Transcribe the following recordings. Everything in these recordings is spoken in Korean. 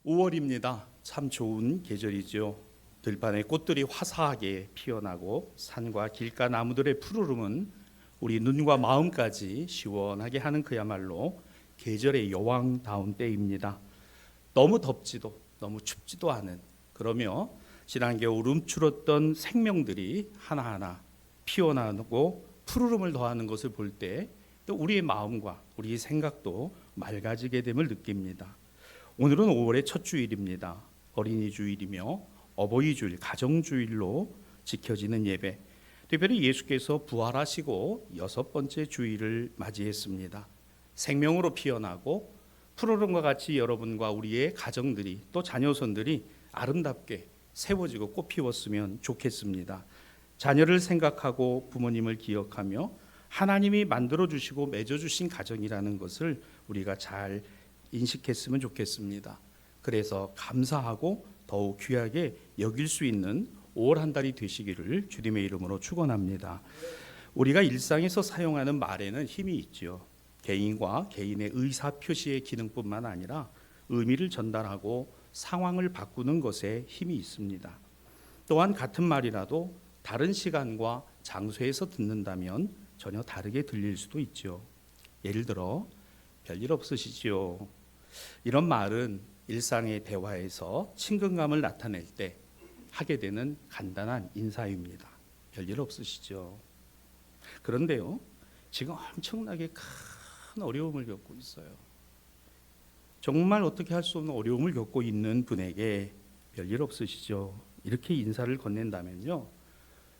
5월입니다. 참 좋은 계절이죠. 들판에 꽃들이 화사하게 피어나고 산과 길가 나무들의 푸르름은 우리 눈과 마음까지 시원하게 하는 그야말로 계절의 여왕다운 때입니다. 너무 덥지도 너무 춥지도 않은, 그러며 지난 겨울 움츠렀던 생명들이 하나하나 피어나고 푸르름을 더하는 것을 볼 때 또 우리의 마음과 우리의 생각도 맑아지게 됨을 느낍니다. 오늘은 5월의 첫 주일입니다. 어린이 주일이며 어버이 주일, 가정 주일로 지켜지는 예배. 특별히 예수께서 부활하시고 6번째 주일을 맞이했습니다. 생명으로 피어나고 푸르름과 같이 여러분과 우리의 가정들이 또 자녀손들이 아름답게 세워지고 꽃 피웠으면 좋겠습니다. 자녀를 생각하고 부모님을 기억하며 하나님이 만들어주시고 맺어주신 가정이라는 것을 우리가 잘 인식했으면 좋겠습니다. 그래서 감사하고 더욱 귀하게 여길 수 있는 5월 한 달이 되시기를 주님의 이름으로 축원합니다. 우리가 일상에서 사용하는 말에는 힘이 있죠. 개인과 개인의 의사 표시의 기능뿐만 아니라 의미를 전달하고 상황을 바꾸는 것에 힘이 있습니다. 또한 같은 말이라도 다른 시간과 장소에서 듣는다면 전혀 다르게 들릴 수도 있죠. 예를 들어 별일 없으시지요. 이런 말은 일상의 대화에서 친근감을 나타낼 때 하게 되는 간단한 인사입니다. 별일 없으시죠. 그런데요, 지금 엄청나게 큰 어려움을 겪고 있어요. 정말 어떻게 할 수 없는 어려움을 겪고 있는 분에게 별일 없으시죠. 이렇게 인사를 건넨다면요,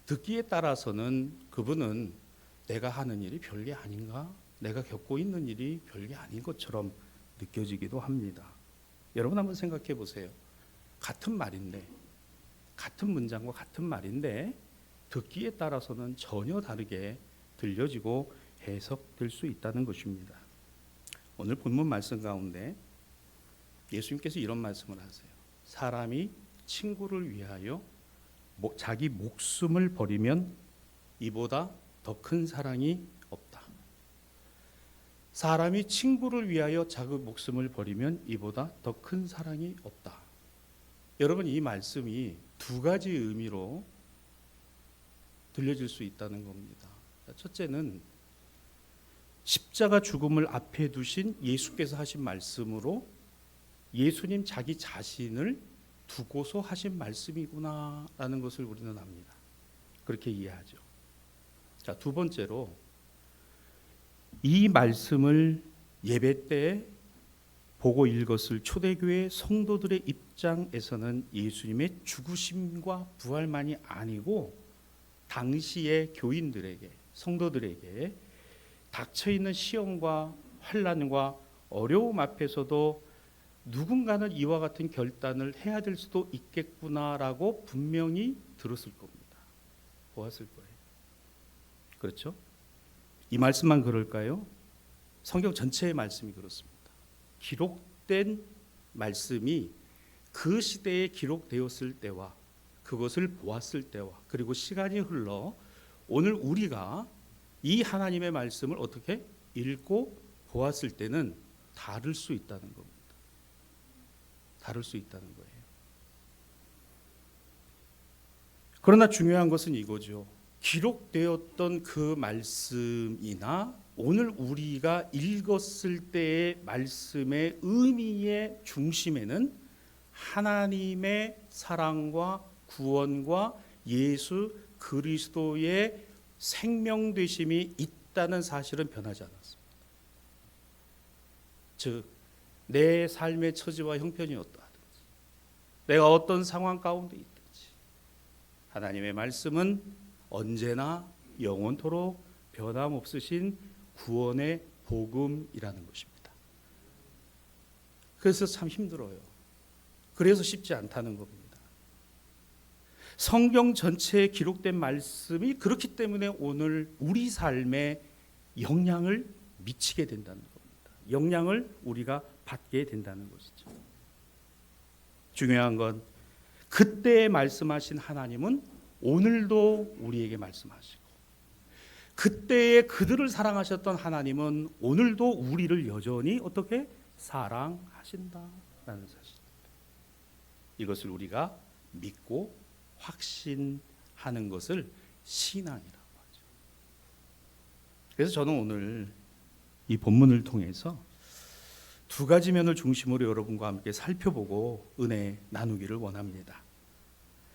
듣기에 따라서는 그분은 내가 하는 일이 별게 아닌가? 내가 겪고 있는 일이 별게 아닌 것처럼 느껴지기도 합니다. 여러분 한번 생각해 보세요. 같은 말인데, 같은 문장과 같은 말인데 듣기에 따라서는 전혀 다르게 들려지고 해석될 수 있다는 것입니다. 오늘 본문 말씀 가운데 예수님께서 이런 말씀을 하세요. 사람이 친구를 위하여 자기 목숨을 버리면 이보다 더 큰 사랑이 없다. 사람이 친구를 위하여 자기 목숨을 버리면 이보다 더 큰 사랑이 없다. 여러분, 이 말씀이 두 가지 의미로 들려질 수 있다는 겁니다. 첫째는 십자가 죽음을 앞에 두신 예수께서 하신 말씀으로 예수님 자기 자신을 두고서 하신 말씀이구나라는 것을 우리는 압니다. 그렇게 이해하죠. 자, 두 번째로 이 말씀을 예배 때 보고 읽었을 초대교회 성도들의 입장에서는 예수님의 죽으심과 부활만이 아니고 당시의 교인들에게, 성도들에게 닥쳐있는 시험과 환난과 어려움 앞에서도 누군가는 이와 같은 결단을 해야 될 수도 있겠구나라고 분명히 들었을 겁니다. 보았을 거예요. 그렇죠? 이 말씀만 그럴까요? 성경 전체의 말씀이 그렇습니다. 기록된 말씀이 그 시대에 기록되었을 때와 그것을 보았을 때와 그리고 시간이 흘러 오늘 우리가 이 하나님의 말씀을 어떻게 읽고 보았을 때는 다를 수 있다는 겁니다. 다를 수 있다는 거예요. 그러나 중요한 것은 이거죠. 기록되었던 그 말씀이나 오늘 우리가 읽었을 때의 말씀의 의미의 중심에는 하나님의 사랑과 구원과 예수 그리스도의 생명되심이 있다는 사실은 변하지 않았습니다. 즉, 내 삶의 처지와 형편이 어떠하든지 내가 어떤 상황 가운데 있든지 하나님의 말씀은 언제나 영원토록 변함없으신 구원의 복음이라는 것입니다. 그래서 참 힘들어요. 그래서 쉽지 않다는 겁니다. 성경 전체에 기록된 말씀이 그렇기 때문에 오늘 우리 삶에 영향을 미치게 된다는 겁니다. 영향을 우리가 받게 된다는 것이죠. 중요한 건 그때 말씀하신 하나님은 오늘도 우리에게 말씀하시고 그때에 그들을 사랑하셨던 하나님은 오늘도 우리를 여전히 어떻게 사랑하신다라는 사실. 이것을 우리가 믿고 확신하는 것을 신앙이라고 하죠. 그래서 저는 오늘 이 본문을 통해서 두 가지 면을 중심으로 여러분과 함께 살펴보고 은혜 나누기를 원합니다.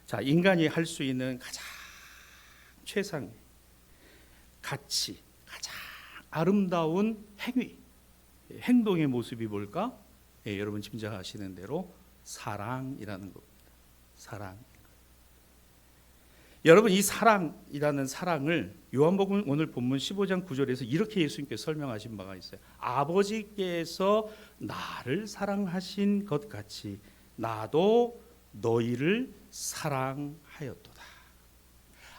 자, 인간이 할 수 있는 가장 최상의 가치, 가장 아름다운 행동의 모습이 뭘까? 예, 여러분 짐작하시는 대로 사랑이라는 겁니다. 사랑. 여러분, 이 사랑이라는 사랑을 요한복음 오늘 본문 15장 9절에서 이렇게 예수님께서 설명하신 바가 있어요. 아버지께서 나를 사랑하신 것 같이 나도 너희를 사랑하였도다.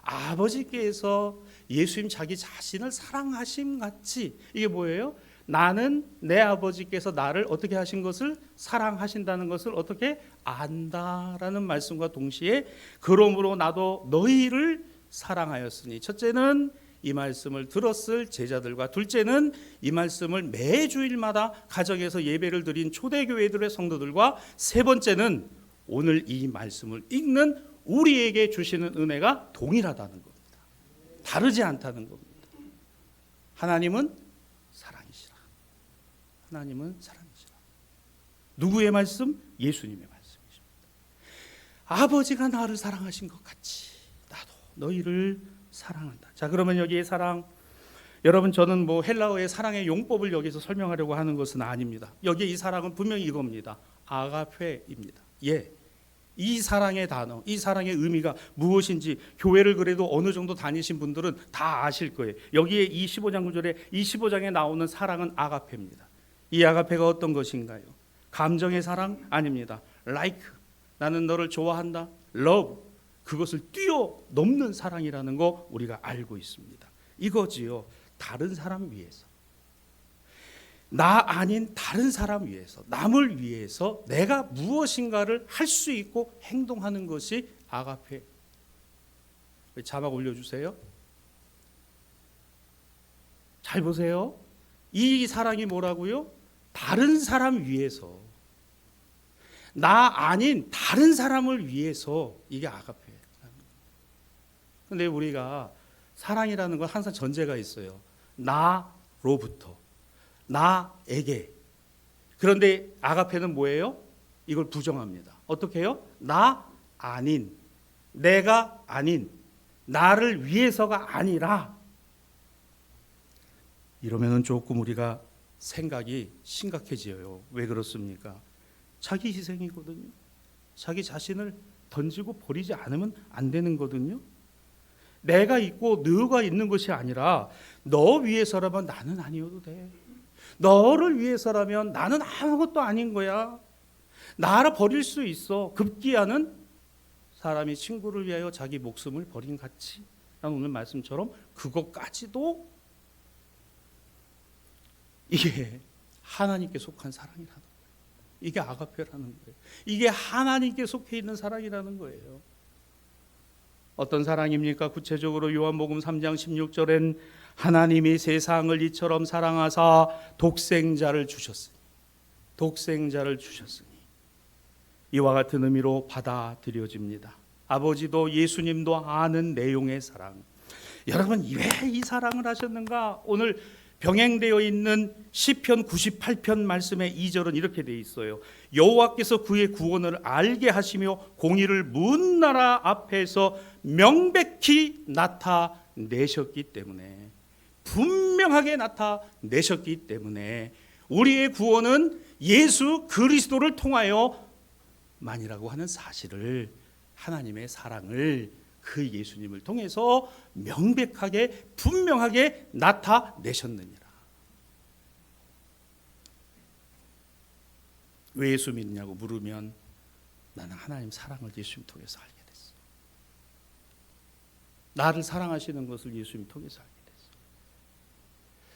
아버지께서 예수님 자기 자신을 사랑하심 같이, 이게 뭐예요? 나는 내 아버지께서 나를 어떻게 하신 것을 사랑하신다는 것을 어떻게 안다라는 말씀과 동시에 그러므로 나도 너희를 사랑하였으니, 첫째는 이 말씀을 들었을 제자들과, 둘째는 이 말씀을 매주일마다 가정에서 예배를 드린 초대교회들의 성도들과, 세 번째는 오늘 이 말씀을 읽는 우리에게 주시는 은혜가 동일하다는 겁니다. 다르지 않다는 겁니다. 하나님은 사랑이시라. 하나님은 사랑이시라. 누구의 말씀? 예수님의 말씀이십니다. 아버지가 나를 사랑하신 것 같이 나도 너희를 사랑한다. 자, 그러면 여기에 사랑, 여러분 저는 뭐 헬라어의 사랑의 용법을 여기서 설명하려고 하는 것은 아닙니다. 여기에 이 사랑은 분명히 이겁니다. 아가페입니다. 예. 이 사랑의 단어, 이 사랑의 의미가 무엇인지 교회를 그래도 어느 정도 다니신 분들은 다 아실 거예요. 여기에 이 15장 9절에 이 15장에 나오는 사랑은 아가페입니다. 이 아가페가 어떤 것인가요? 감정의 사랑? 아닙니다. like, 나는 너를 좋아한다. love, 그것을 뛰어넘는 사랑이라는 거 우리가 알고 있습니다. 이거지요. 다른 사람 위해서, 나 아닌 다른 사람 위해서, 남을 위해서 내가 무엇인가를 할 수 있고 행동하는 것이 아가페. 자막 올려주세요. 잘 보세요. 이 사랑이 뭐라고요? 다른 사람 위해서, 나 아닌 다른 사람을 위해서, 이게 아가페. 근데 우리가 사랑이라는 건 항상 전제가 있어요. 나로부터, 나에게. 그런데 아가페는 뭐예요? 이걸 부정합니다. 어떻게 해요? 나 아닌, 내가 아닌, 나를 위해서가 아니라. 이러면은 조금 우리가 생각이 심각해져요. 왜 그렇습니까? 자기 희생이거든요. 자기 자신을 던지고 버리지 않으면 안 되는 거거든요. 내가 있고 너가 있는 것이 아니라 너 위해서라면 나는 아니어도 돼. 너를 위해서라면 나는 아무것도 아닌 거야. 나를 버릴 수 있어. 급기야는 사람이 친구를 위하여 자기 목숨을 버린 같이. 난 오늘 말씀처럼 그것까지도 이게 하나님께 속한 사랑이라는 거예요. 이게 아가페라는 거예요. 이게 하나님께 속해 있는 사랑이라는 거예요. 어떤 사랑입니까? 구체적으로 요한복음 3장 16절엔 하나님이 세상을 이처럼 사랑하사 독생자를 주셨으니, 독생자를 주셨으니, 이와 같은 의미로 받아들여집니다. 아버지도 예수님도 아는 내용의 사랑. 여러분, 왜 이 사랑을 하셨는가? 오늘 병행되어 있는 시편 98편 말씀의 2절은 이렇게 되어 있어요. 여호와께서 그의 구원을 알게 하시며 공의를 문 나라 앞에서 명백히 나타내셨기 때문에, 분명하게 나타내셨기 때문에 우리의 구원은 예수 그리스도를 통하여 만이라고 하는 사실을, 하나님의 사랑을 그 예수님을 통해서 명백하게 분명하게 나타내셨느니라. 왜 예수 믿느냐고 물으면 나는 하나님 사랑을 예수님 통해서 알게 됐어. 나를 사랑하시는 것을 예수님 통해서 알게 됐어.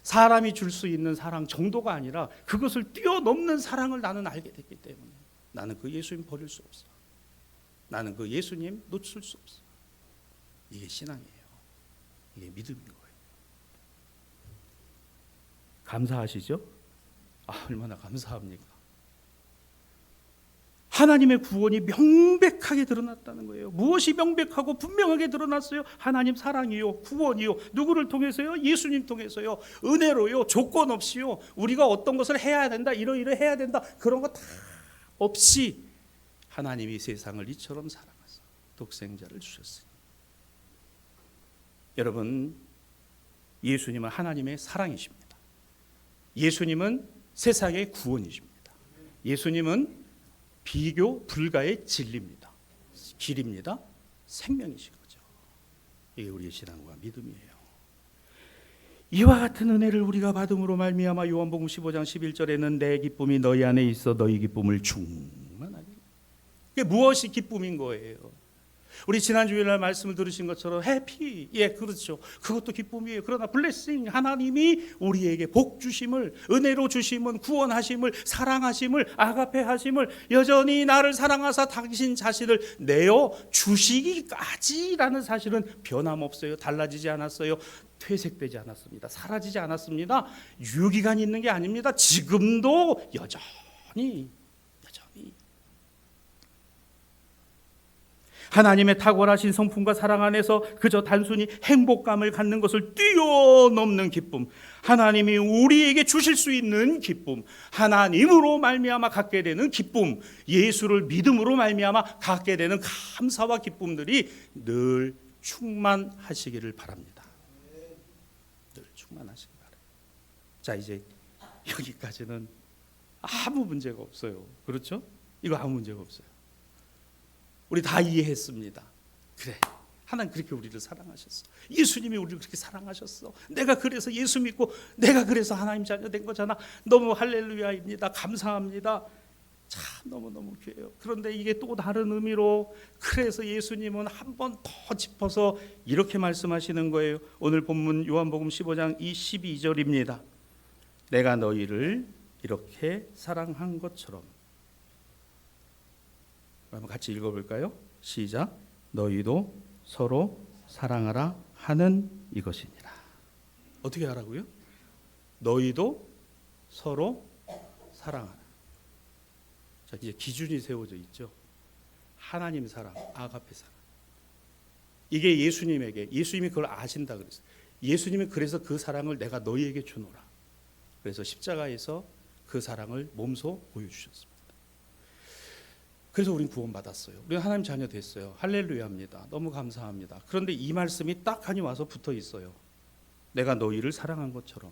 사람이 줄 수 있는 사랑 정도가 아니라 그것을 뛰어넘는 사랑을 나는 알게 됐기 때문에 나는 그 예수님 버릴 수 없어. 나는 그 예수님 놓칠 수 없어. 이게 신앙이에요. 이게 믿음인 거예요. 감사하시죠? 얼마나 감사합니까? 하나님의 구원이 명백하게 드러났다는 거예요. 무엇이 명백하고 분명하게 드러났어요? 하나님 사랑이요, 구원이요. 누구를 통해서요? 예수님 통해서요. 은혜로요, 조건 없이요. 우리가 어떤 것을 해야 된다, 이러해야 된다, 그런 거 다 없이 하나님이 세상을 이처럼 사랑하사 독생자를 주셨으니. 여러분, 예수님은 하나님의 사랑이십니다. 예수님은 세상의 구원이십니다. 예수님은 비교 불가의 진리입니다. 길입니다. 생명이신 거죠. 이게 우리의 신앙과 믿음이에요. 이와 같은 은혜를 우리가 받음으로 말미암아 요한복음 15장 11절에는 내 기쁨이 너희 안에 있어 너희 기쁨을 충만하게. 이게 무엇이 기쁨인 거예요? 우리 지난 주일날 말씀을 들으신 것처럼 해피, 예, 그렇죠. 그것도 기쁨이에요. 그러나 블레싱, 하나님이 우리에게 복 주심을, 은혜로 주심은, 구원하심을, 사랑하심을, 아가페 하심을, 여전히 나를 사랑하사 당신 자신을 내어 주시기까지라는 사실은 변함없어요. 달라지지 않았어요. 퇴색되지 않았습니다. 사라지지 않았습니다. 유기간이 있는 게 아닙니다. 지금도 여전히 하나님의 탁월하신 성품과 사랑 안에서 그저 단순히 행복감을 갖는 것을 뛰어넘는 기쁨, 하나님이 우리에게 주실 수 있는 기쁨, 하나님으로 말미암아 갖게 되는 기쁨, 예수를 믿음으로 말미암아 갖게 되는 감사와 기쁨들이 늘 충만하시기를 바랍니다. 늘 충만하시기 바랍니다. 자, 이제 여기까지는 아무 문제가 없어요. 그렇죠? 이거 아무 문제가 없어요. 우리 다 이해했습니다. 그래, 하나님 그렇게 우리를 사랑하셨어. 예수님이 우리를 그렇게 사랑하셨어. 내가 그래서 예수 믿고 내가 그래서 하나님 자녀 된 거잖아. 너무 할렐루야입니다. 감사합니다. 참 너무너무 귀해요. 그런데 이게 또 다른 의미로, 그래서 예수님은 한 번 더 짚어서 이렇게 말씀하시는 거예요. 오늘 본문 요한복음 15장 12절입니다. 내가 너희를 이렇게 사랑한 것처럼. 한번 같이 읽어볼까요? 시작. 너희도 서로 사랑하라 하는 이것이니라. 어떻게 하라고요? 너희도 서로 사랑하라. 자, 이제 기준이 세워져 있죠. 하나님 사랑, 아가페 사랑. 이게 예수님이 그걸 아신다 그랬어요. 예수님이 그래서 그 사랑을 내가 너희에게 주노라. 그래서 십자가에서 그 사랑을 몸소 보여주셨습니다. 그래서 우린 구원받았어요. 우리는 하나님 자녀 됐어요. 할렐루야입니다. 너무 감사합니다. 그런데 이 말씀이 딱 하니 와서 붙어 있어요. 내가 너희를 사랑한 것처럼,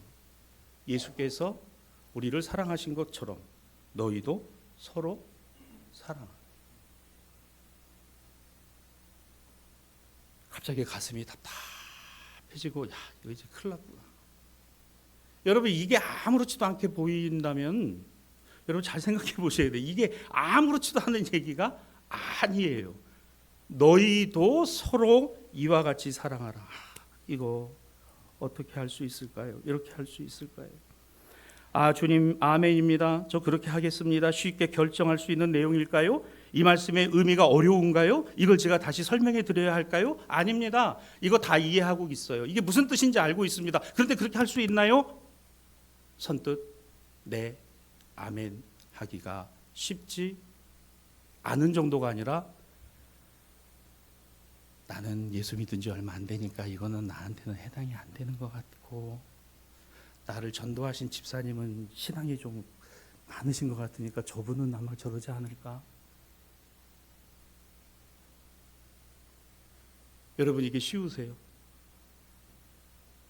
예수께서 우리를 사랑하신 것처럼 너희도 서로 사랑하라. 갑자기 가슴이 답답해지고, 야, 이거 이제 큰일 났구나. 여러분, 이게 아무렇지도 않게 보인다면 여러분 잘 생각해 보셔야 돼요. 이게 아무렇지도 않은 얘기가 아니에요. 너희도 서로 이와 같이 사랑하라. 이거 어떻게 할 수 있을까요? 이렇게 할 수 있을까요? 아, 주님, 아멘입니다. 저 그렇게 하겠습니다. 쉽게 결정할 수 있는 내용일까요? 이 말씀의 의미가 어려운가요? 이걸 제가 다시 설명해 드려야 할까요? 아닙니다. 이거 다 이해하고 있어요. 이게 무슨 뜻인지 알고 있습니다. 그런데 그렇게 할 수 있나요? 선뜻 네, 아멘 하기가 쉽지 않은 정도가 아니라, 나는 예수 믿은 지 얼마 안 되니까 이거는 나한테는 해당이 안 되는 것 같고, 나를 전도하신 집사님은 신앙이 좀 많으신 것 같으니까 저분은 아마 저러지 않을까. 여러분, 이게 쉬우세요?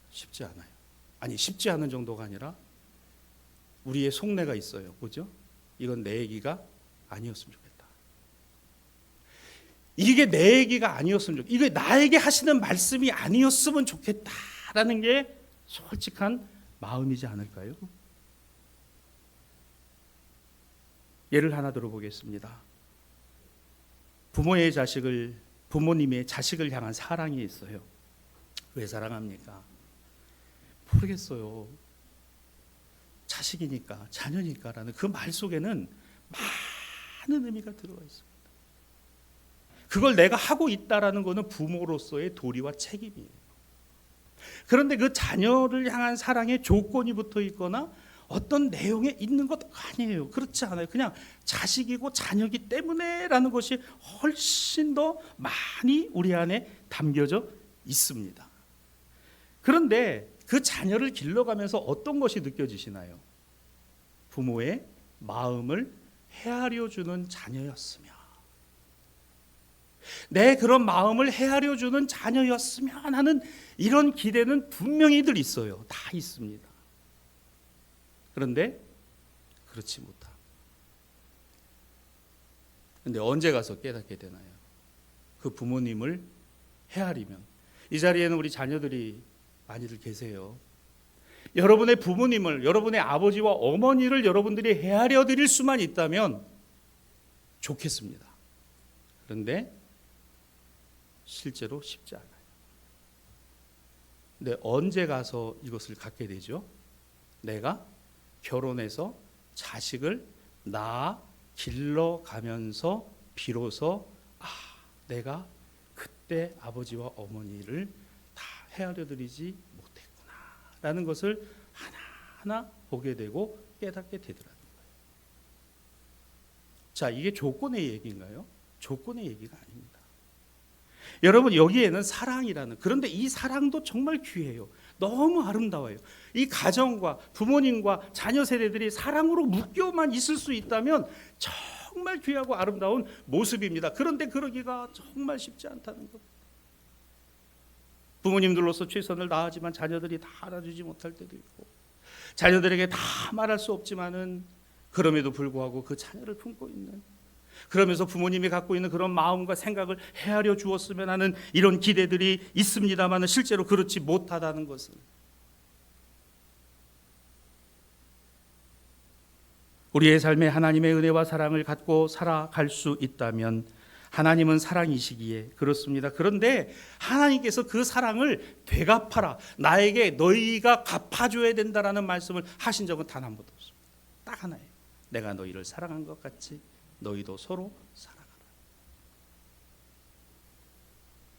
쉽지 않아요. 아니, 쉽지 않은 정도가 아니라 우리의 속내가 있어요. 그죠? 이건 내 얘기가 아니었으면 좋겠다. 이게 내 얘기가 아니었으면 좋겠다. 이게 나에게 하시는 말씀이 아니었으면 좋겠다라는 게 솔직한 마음이지 않을까요? 예를 하나 들어보겠습니다. 부모님의 자식을 향한 사랑이 있어요. 왜 사랑합니까? 모르겠어요. 자식이니까, 자녀니까라는 그 말 속에는 많은 의미가 들어가 있습니다. 그걸 내가 하고 있다라는 것은 부모로서의 도리와 책임이에요. 그런데 그 자녀를 향한 사랑에 조건이 붙어 있거나 어떤 내용에 있는 것 아니에요. 그렇지 않아요. 그냥 자식이고 자녀이기 때문에라는 것이 훨씬 더 많이 우리 안에 담겨져 있습니다. 그런데 그 자녀를 길러가면서 어떤 것이 느껴지시나요? 부모의 마음을 헤아려 주는 자녀였으며, 내 그런 마음을 헤아려 주는 자녀였으면 하는 이런 기대는 분명히들 있어요. 다 있습니다. 그런데 그렇지 못함. 그런데 언제 가서 깨닫게 되나요? 그 부모님을 헤아리면. 이 자리에는 우리 자녀들이 많이들 계세요. 여러분의 부모님을, 여러분의 아버지와 어머니를 여러분들이 헤아려 드릴 수만 있다면 좋겠습니다. 그런데 실제로 쉽지 않아요. 근데 언제 가서 이것을 갖게 되죠? 내가 결혼해서 자식을 낳아 길러가면서 비로소 내가 그때 아버지와 어머니를 다 헤아려 드리지 못했구나라는 것을 하나하나 보게 되고 깨닫게 되더라는 거예요. 자, 이게 조건의 얘기인가요? 조건의 얘기가 아닙니다. 여러분, 여기에는 사랑이라는, 그런데 이 사랑도 정말 귀해요. 너무 아름다워요. 이 가정과 부모님과 자녀 세대들이 사랑으로 묶여만 있을 수 있다면 정말 귀하고 아름다운 모습입니다. 그런데 그러기가 정말 쉽지 않다는 것. 부모님들로서 최선을 다하지만 자녀들이 다 알아주지 못할 때도 있고, 자녀들에게 다 말할 수 없지만은 그럼에도 불구하고 그 자녀를 품고 있는, 그러면서 부모님이 갖고 있는 그런 마음과 생각을 헤아려 주었으면 하는 이런 기대들이 있습니다만 실제로 그렇지 못하다는 것을, 우리의 삶에 하나님의 은혜와 사랑을 갖고 살아갈 수 있다면, 하나님은 사랑이시기에 그렇습니다. 그런데 하나님께서 그 사랑을 되갚아라, 나에게 너희가 갚아줘야 된다라는 말씀을 하신 적은 단 한 번도 없습니다. 딱 하나예요. 내가 너희를 사랑한 것 같이 너희도 서로 사랑하라.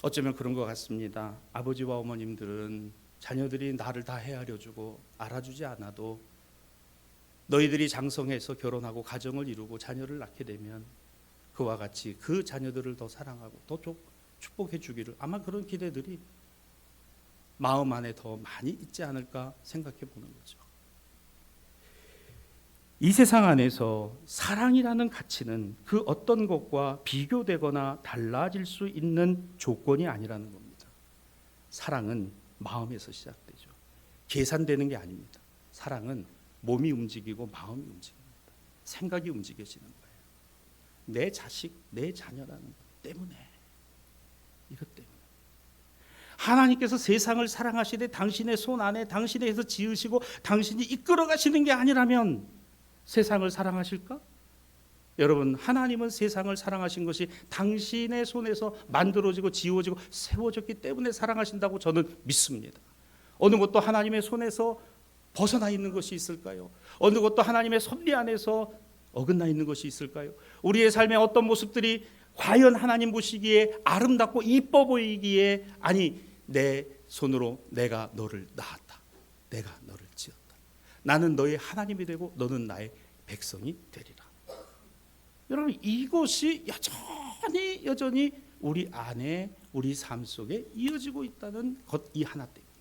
어쩌면 그런 것 같습니다. 아버지와 어머님들은 자녀들이 나를 다 헤아려주고 알아주지 않아도 너희들이 장성해서 결혼하고 가정을 이루고 자녀를 낳게 되면 그와 같이 그 자녀들을 더 사랑하고 더 축복해 주기를, 아마 그런 기대들이 마음 안에 더 많이 있지 않을까 생각해 보는 거죠. 이 세상 안에서 사랑이라는 가치는 그 어떤 것과 비교되거나 달라질 수 있는 조건이 아니라는 겁니다. 사랑은 마음에서 시작되죠. 계산되는 게 아닙니다. 사랑은 몸이 움직이고 마음이 움직입니다. 생각이 움직여지는 거예요. 내 자식, 내 자녀라는 것 때문에, 이것 때문에. 하나님께서 세상을 사랑하시되 당신의 손 안에 당신의 해서 지으시고 당신이 이끌어 가시는 게 아니라면 세상을 사랑하실까? 여러분, 하나님은 세상을 사랑하신 것이 당신의 손에서 만들어지고 지어지고 세워졌기 때문에 사랑하신다고 저는 믿습니다. 어느 것도 하나님의 손에서 벗어나 있는 것이 있을까요? 어느 것도 하나님의 섭리 안에서 어긋나 있는 것이 있을까요? 우리의 삶의 어떤 모습들이 과연 하나님 보시기에 아름답고 이뻐 보이기에, 아니 내 손으로 내가 너를 낳았다, 내가 너를 지었다, 나는 너의 하나님이 되고 너는 나의 백성이 되리라. 여러분, 이것이 여전히 우리 안에, 우리 삶 속에 이어지고 있다는 것, 이 하나 때문에.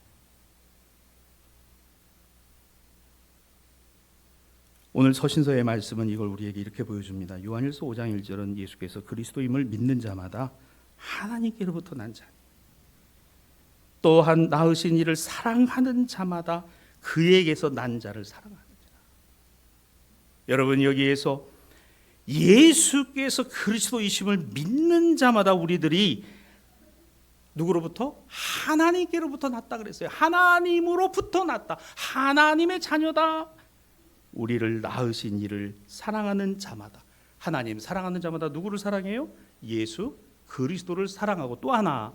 오늘 서신서의 말씀은 이걸 우리에게 이렇게 보여줍니다. 요한일서 5장 1절은 예수께서 그리스도임을 믿는 자마다 하나님께로부터 난 자니, 또한 낳으신 이를 사랑하는 자마다 그에게서 난 자를 사랑하는 자라. 여러분, 여기에서 예수께서 그리스도이심을 믿는 자마다 우리들이 누구로부터? 하나님께로부터 났다 그랬어요. 하나님으로부터 났다. 하나님의 자녀다. 우리를 낳으신 이를 사랑하는 자마다, 하나님 사랑하는 자마다 누구를 사랑해요? 예수 그리스도를 사랑하고, 또 하나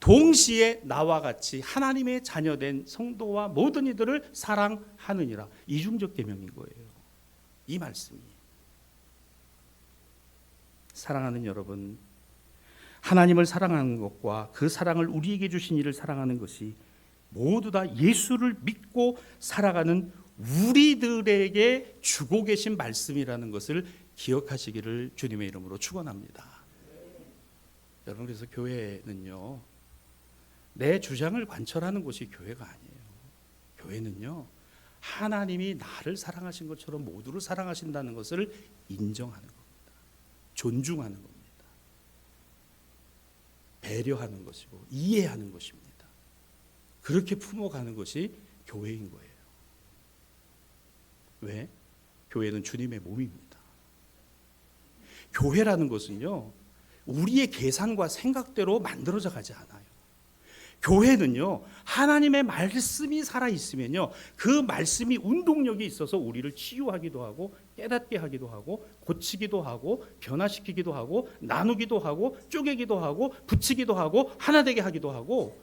동시에 나와 같이 하나님의 자녀된 성도와 모든 이들을 사랑하느니라. 이중적 계명인 거예요, 이 말씀이. 사랑하는 여러분, 하나님을 사랑하는 것과 그 사랑을 우리에게 주신 이를 사랑하는 것이 모두 다 예수를 믿고 살아가는 우리들에게 주고 계신 말씀이라는 것을 기억하시기를 주님의 이름으로 축원합니다. 여러분, 그래서 교회는요, 내 주장을 관철하는 곳이 교회가 아니에요. 교회는요, 하나님이 나를 사랑하신 것처럼 모두를 사랑하신다는 것을 인정하는 겁니다. 존중하는 겁니다. 배려하는 것이고 이해하는 것입니다. 그렇게 품어가는 것이 교회인 거예요. 왜? 교회는 주님의 몸입니다. 교회라는 것은요, 우리의 계산과 생각대로 만들어져 가지 않아요. 교회는요, 하나님의 말씀이 살아있으면요, 그 말씀이 운동력이 있어서 우리를 치유하기도 하고 깨닫게 하기도 하고 고치기도 하고 변화시키기도 하고 나누기도 하고 쪼개기도 하고 붙이기도 하고 하나 되게 하기도 하고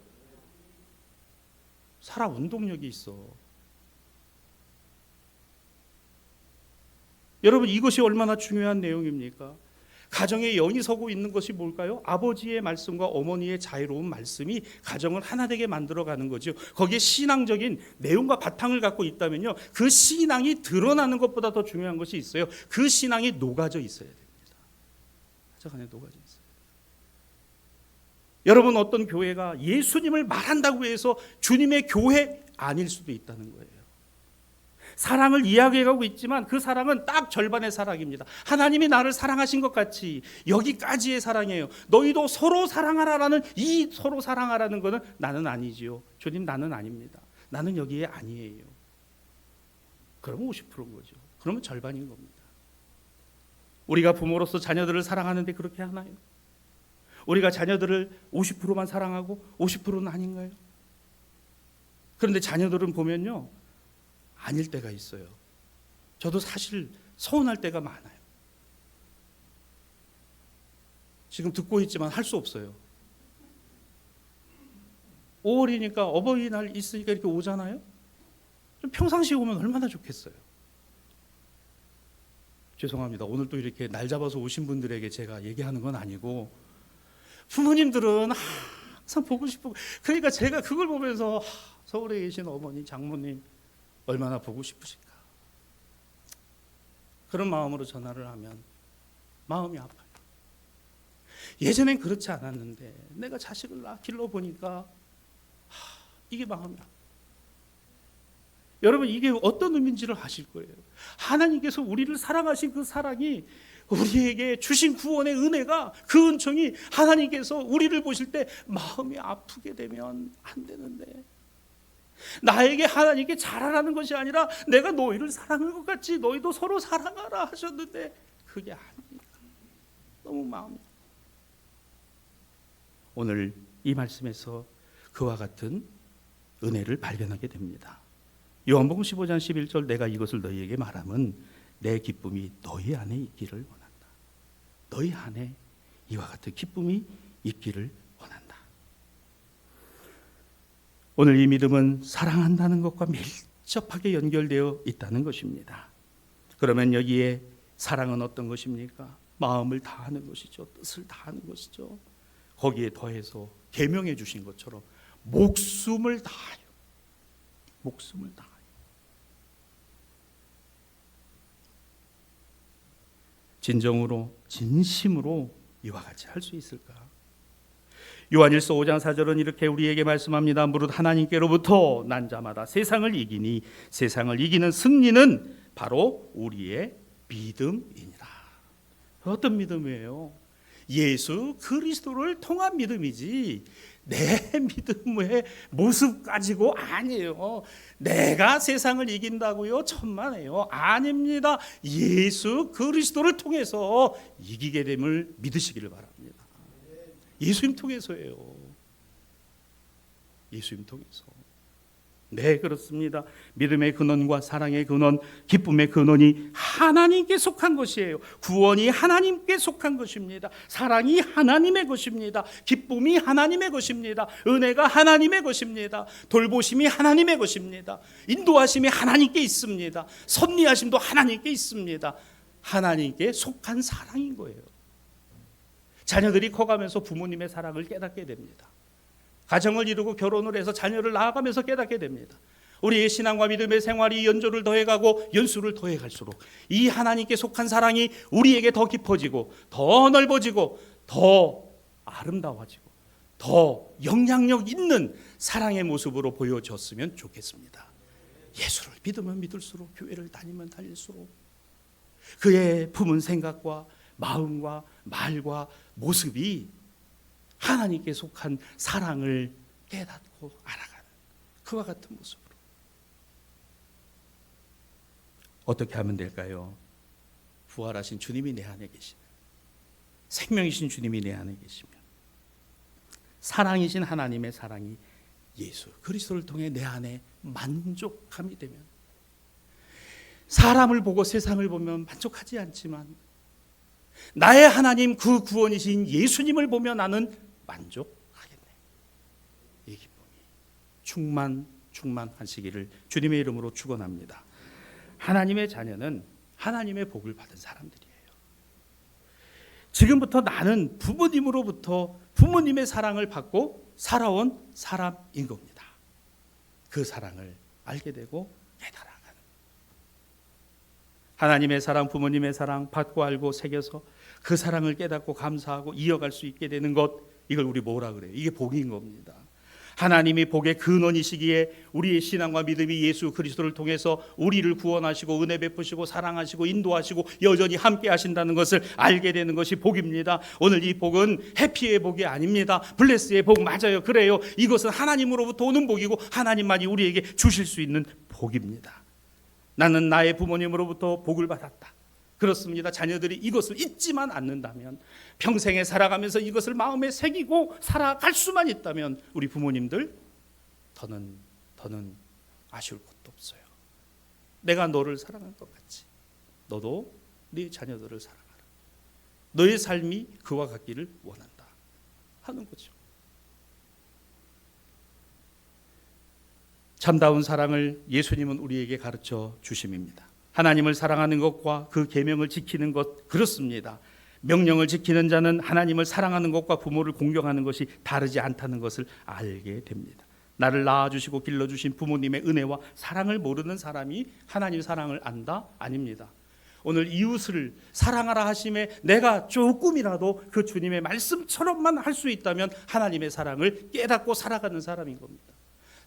살아 운동력이 있어. 여러분, 이것이 얼마나 중요한 내용입니까? 가정에 영이 서고 있는 것이 뭘까요? 아버지의 말씀과 어머니의 자유로운 말씀이 가정을 하나 되게 만들어가는 거죠. 거기에 신앙적인 내용과 바탕을 갖고 있다면요, 그 신앙이 드러나는 것보다 더 중요한 것이 있어요. 그 신앙이 녹아져 있어야 됩니다. 가정 안에 녹아져 있어요. 여러분, 어떤 교회가 예수님을 말한다고 해서 주님의 교회 아닐 수도 있다는 거예요. 사랑을 이야기하고 있지만 그 사랑은 딱 절반의 사랑입니다. 하나님이 나를 사랑하신 것 같이 여기까지의 사랑이에요. 너희도 서로 사랑하라라는, 이 서로 사랑하라는 것은 나는 아니지요. 주님, 나는 아닙니다. 나는 여기에 아니에요. 그러면 50%인 거죠. 그러면 절반인 겁니다. 우리가 부모로서 자녀들을 사랑하는데 그렇게 하나요? 우리가 자녀들을 50%만 사랑하고 50%는 아닌가요? 그런데 자녀들은 보면요, 아닐 때가 있어요. 저도 사실 서운할 때가 많아요. 지금 듣고 있지만 할 수 없어요. 5월이니까 어버이날 있으니까 이렇게 오잖아요. 좀 평상시에 오면 얼마나 좋겠어요. 죄송합니다. 오늘 또 이렇게 날 잡아서 오신 분들에게 제가 얘기하는 건 아니고, 부모님들은 항상 보고 싶고, 그러니까 제가 그걸 보면서 서울에 계신 어머니, 장모님 얼마나 보고 싶으실까. 그런 마음으로 전화를 하면 마음이 아파요. 예전엔 그렇지 않았는데 내가 자식을 길러보니까 이게 마음이 아파요. 여러분, 이게 어떤 의미인지를 아실 거예요. 하나님께서 우리를 사랑하신 그 사랑이, 우리에게 주신 구원의 은혜가, 그 은총이 하나님께서 우리를 보실 때 마음이 아프게 되면 안 되는데, 나에게 하나님께 잘하라는 것이 아니라 내가 너희를 사랑한 것 같이 너희도 서로 사랑하라 하셨는데 그게 아니니까 너무 마음이. 오늘 이 말씀에서 그와 같은 은혜를 발견하게 됩니다. 요한복음 15장 11절, 내가 이것을 너희에게 말함은 내 기쁨이 너희 안에 있기를 원한다. 너희 안에 이와 같은 기쁨이 있기를 원한다. 오늘 이 믿음은 사랑한다는 것과 밀접하게 연결되어 있다는 것입니다. 그러면 여기에 사랑은 어떤 것입니까? 마음을 다하는 것이죠. 뜻을 다하는 것이죠. 거기에 더해서 계명해 주신 것처럼 목숨을 다하여, 목숨을 다하여. 진정으로, 진심으로 이와 같이 할 수 있을까? 요한일서 5장 4절은 이렇게 우리에게 말씀합니다. 무릇 하나님께로부터 난 자마다 세상을 이기니 세상을 이기는 승리는 바로 우리의 믿음이니라. 어떤 믿음이에요? 예수 그리스도를 통한 믿음이지 내 믿음의 모습 가지고 아니에요. 내가 세상을 이긴다고요? 천만에요. 아닙니다. 예수 그리스도를 통해서 이기게 됨을 믿으시기를 바랍니다. 예수님 통해서예요. 예수님 통해서. 네, 그렇습니다. 믿음의 근원과 사랑의 근원, 기쁨의 근원이 하나님께 속한 것이에요. 구원이 하나님께 속한 것입니다. 사랑이 하나님의 것입니다. 기쁨이 하나님의 것입니다. 은혜가 하나님의 것입니다. 돌보심이 하나님의 것입니다. 인도하심이 하나님께 있습니다. 섭리하심도 하나님께 있습니다. 하나님께 속한 사랑인 거예요. 자녀들이 커가면서 부모님의 사랑을 깨닫게 됩니다. 가정을 이루고 결혼을 해서 자녀를 낳아가면서 깨닫게 됩니다. 우리의 신앙과 믿음의 생활이 연조를 더해가고 연수를 더해갈수록 이 하나님께 속한 사랑이 우리에게 더 깊어지고 더 넓어지고 더 아름다워지고 더 영향력 있는 사랑의 모습으로 보여졌으면 좋겠습니다. 예수를 믿으면 믿을수록, 교회를 다니면 다닐수록 그의 품은 생각과 마음과 말과 모습이 하나님께 속한 사랑을 깨닫고 알아가는 그와 같은 모습으로. 어떻게 하면 될까요? 부활하신 주님이 내 안에 계시면, 생명이신 주님이 내 안에 계시면, 사랑이신 하나님의 사랑이 예수 그리스도를 통해 내 안에 만족함이 되면, 사람을 보고 세상을 보면 만족하지 않지만 나의 하나님 그 구원이신 예수님을 보며 나는 만족하겠네. 이 기쁨이 충만하시기를 주님의 이름으로 축원합니다. 하나님의 자녀는 하나님의 복을 받은 사람들이에요. 지금부터 나는 부모님으로부터 부모님의 사랑을 받고 살아온 사람인 겁니다. 그 사랑을 알게 되고 깨달아가는, 하나님의 사랑, 부모님의 사랑 받고 알고 새겨서 그 사랑을 깨닫고 감사하고 이어갈 수 있게 되는 것, 이걸 우리 뭐라 그래요? 이게 복인 겁니다. 하나님이 복의 근원이시기에 우리의 신앙과 믿음이 예수 그리스도를 통해서 우리를 구원하시고 은혜 베푸시고 사랑하시고 인도하시고 여전히 함께 하신다는 것을 알게 되는 것이 복입니다. 오늘 이 복은 해피의 복이 아닙니다. 블레스의 복 맞아요. 그래요. 이것은 하나님으로부터 오는 복이고 하나님만이 우리에게 주실 수 있는 복입니다. 나는 나의 부모님으로부터 복을 받았다. 그렇습니다. 자녀들이 이것을 잊지만 않는다면, 평생에 살아가면서 이것을 마음에 새기고 살아갈 수만 있다면 우리 부모님들 더는 아쉬울 것도 없어요. 내가 너를 사랑한 것 같이 너도 네 자녀들을 사랑하라. 너의 삶이 그와 같기를 원한다 하는 거죠. 참다운 사랑을 예수님은 우리에게 가르쳐 주심입니다. 하나님을 사랑하는 것과 그 계명을 지키는 것, 그렇습니다. 명령을 지키는 자는 하나님을 사랑하는 것과 부모를 공경하는 것이 다르지 않다는 것을 알게 됩니다. 나를 낳아주시고 길러주신 부모님의 은혜와 사랑을 모르는 사람이 하나님 사랑을 안다? 아닙니다. 오늘 이웃을 사랑하라 하심에 내가 조금이라도 그 주님의 말씀처럼만 할 수 있다면 하나님의 사랑을 깨닫고 살아가는 사람인 겁니다.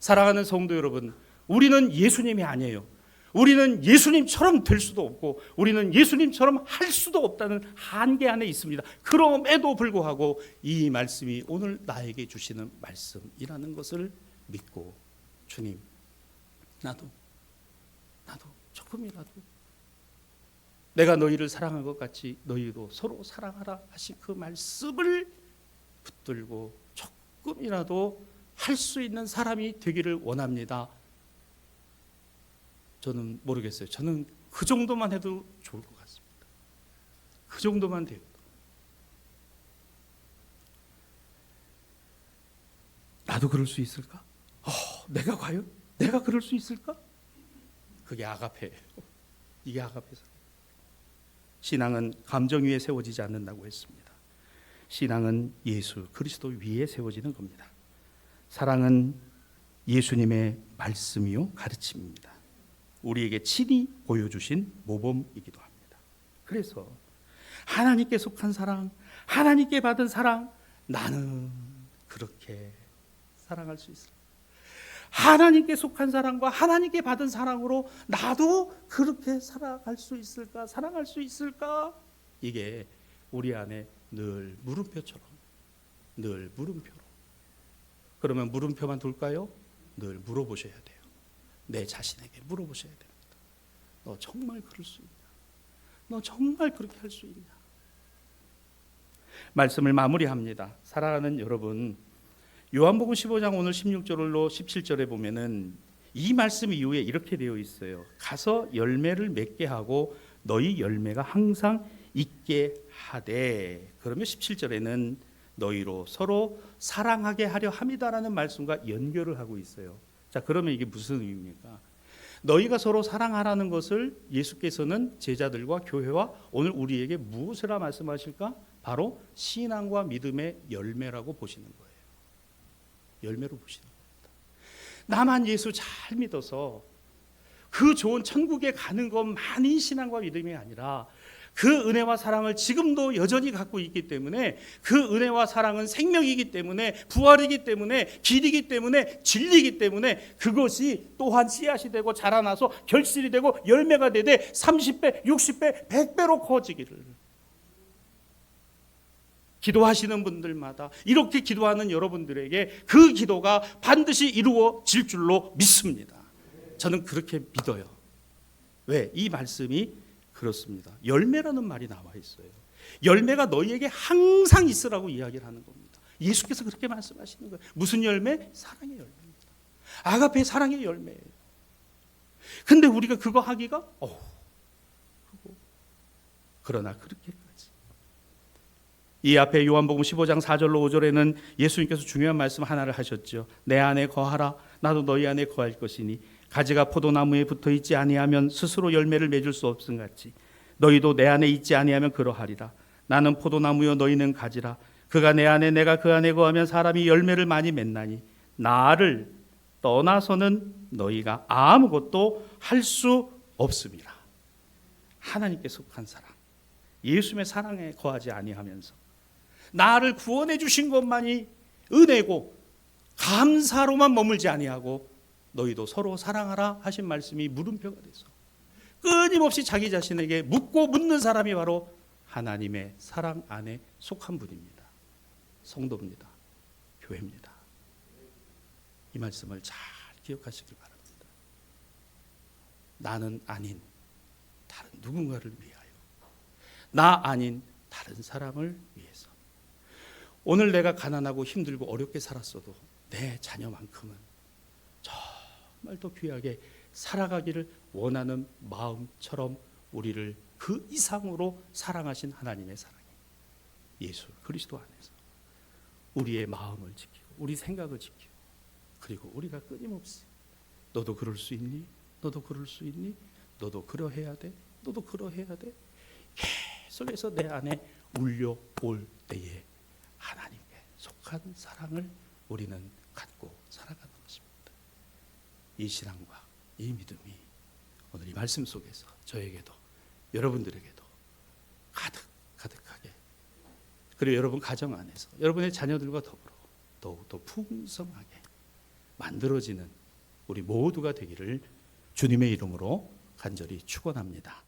사랑하는 성도 여러분, 우리는 예수님이 아니에요. 우리는 예수님처럼 될 수도 없고 우리는 예수님처럼 할 수도 없다는 한계 안에 있습니다. 그럼에도 불구하고 이 말씀이 오늘 나에게 주시는 말씀이라는 것을 믿고, 주님, 나도 조금이라도 내가 너희를 사랑한 것 같이 너희도 서로 사랑하라 하신 그 말씀을 붙들고 조금이라도 할 수 있는 사람이 되기를 원합니다. 저는 모르겠어요. 저는 그 정도만 해도 좋을 것 같습니다. 그 정도만 돼도. 나도 그럴 수 있을까? 내가 과연? 내가 그럴 수 있을까? 그게 아가페예요. 이게 아가페사. 신앙은 감정 위에 세워지지 않는다고 했습니다. 신앙은 예수 그리스도 위에 세워지는 겁니다. 사랑은 예수님의 말씀이요 가르침입니다. 우리에게 친히 보여주신 모범이기도 합니다. 그래서 하나님께 속한 사랑, 하나님께 받은 사랑, 나는 그렇게 사랑할 수 있을까? 하나님께 속한 사랑과 하나님께 받은 사랑으로 나도 그렇게 살아갈 수 있을까? 사랑할 수 있을까? 이게 우리 안에 늘 물음표처럼, 늘 물음표로. 그러면 물음표만 둘까요? 늘 물어보셔야 돼요. 내 자신에게 물어보셔야 됩니다. 너 정말 그럴 수 있냐? 너 정말 그렇게 할 수 있냐? 말씀을 마무리합니다. 사랑하는 여러분, 요한복음 15장 오늘 16절로 17절에 보면은 이 말씀 이후에 이렇게 되어 있어요. 가서 열매를 맺게 하고 너희 열매가 항상 있게 하되, 그러면 17절에는 너희로 서로 사랑하게 하려 함이다라는 말씀과 연결을 하고 있어요. 자, 그러면 이게 무슨 의미입니까? 너희가 서로 사랑하라는 것을 예수께서는 제자들과 교회와 오늘 우리에게 무엇이라 말씀하실까? 바로 신앙과 믿음의 열매라고 보시는 거예요. 열매로 보시는 겁니다. 나만 예수 잘 믿어서 그 좋은 천국에 가는 것만이 신앙과 믿음이 아니라 그 은혜와 사랑을 지금도 여전히 갖고 있기 때문에 그 은혜와 사랑은 생명이기 때문에 부활이기 때문에 길이기 때문에 진리이기 때문에 그것이 또한 씨앗이 되고 자라나서 결실이 되고 열매가 되되 30배, 60배, 100배로 커지기를 기도하시는 분들마다 이렇게 기도하는 여러분들에게 그 기도가 반드시 이루어질 줄로 믿습니다. 저는 그렇게 믿어요. 왜? 이 말씀이 그렇습니다. 열매라는 말이 나와 있어요. 열매가 너희에게 항상 있으라고 이야기를 하는 겁니다. 예수께서 그렇게 말씀하시는 거예요. 무슨 열매? 사랑의 열매입니다. 아가페 사랑의 열매예요. 근데 우리가 그거 하기가 그러나 그렇게까지 이 앞에 요한복음 15장 4절로 5절에는 예수님께서 중요한 말씀 하나를 하셨죠. 내 안에 거하라 나도 너희 안에 거할 것이니 가지가 포도나무에 붙어 있지 아니하면 스스로 열매를 맺을 수 없음 같이 너희도 내 안에 있지 아니하면 그러하리라. 나는 포도나무요 너희는 가지라. 그가 내 안에 내가 그 안에 거하면 사람이 열매를 많이 맺나니 나를 떠나서는 너희가 아무것도 할 수 없음이라. 하나님께 속한 사랑, 예수님의 사랑에 거하지 아니하면서 나를 구원해 주신 것만이 은혜고 감사로만 머물지 아니하고 너희도 서로 사랑하라 하신 말씀이 물음표가 돼서 끊임없이 자기 자신에게 묻고 묻는 사람이 바로 하나님의 사랑 안에 속한 분입니다. 성도입니다. 교회입니다. 이 말씀을 잘 기억하시길 바랍니다. 나는 아닌 다른 누군가를 위하여, 나 아닌 다른 사람을 위해서. 오늘 내가 가난하고 힘들고 어렵게 살았어도 내 자녀만큼은 정말 더 귀하게 살아가기를 원하는 마음처럼 우리를 그 이상으로 사랑하신 하나님의 사랑이 예수 그리스도 안에서 우리의 마음을 지키고 우리 생각을 지키고 그리고 우리가 끊임없이 너도 그럴 수 있니? 너도 그럴 수 있니? 너도 그러해야 돼? 너도 그러해야 돼? 계속해서 내 안에 울려올 때에 하나님께 속한 사랑을 우리는 갖고 살아가는 것입니다. 이 신앙과 이 믿음이 오늘 이 말씀 속에서 저에게도 여러분들에게도 가득하게 그리고 여러분 가정 안에서 여러분의 자녀들과 더불어 더욱더 풍성하게 만들어지는 우리 모두가 되기를 주님의 이름으로 간절히 축원합니다.